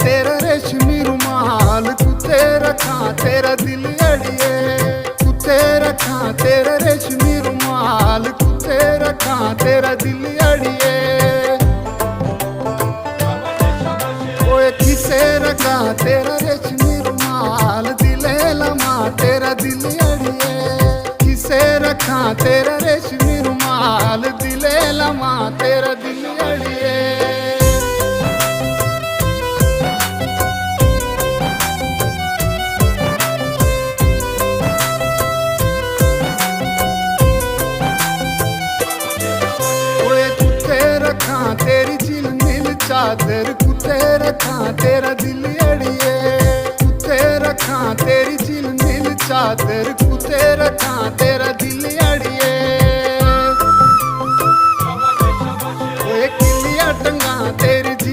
तेरा रेशमी रुमाल, कुत्ते रखा तेरा दिल अड़िए, कुत्ते रखा तेरा रेशमी रुमाल, कुत्ते रखा तेरा दिल अड़िए। ओए किसे रखा तेरा रेशमी रुमाल, दिले लमा तेरा दिल अड़िए, किसे रखा तेरा रेशमी रुमाल, दिले लमा तेरा दिल अड़िए। तेरी झिलमिल चादर, कुत्ते रखा तेरा दिल अड़िए, कुत्ते रखा तेरी झिलमिल चादर, कुत्ते रखा तेरा दिल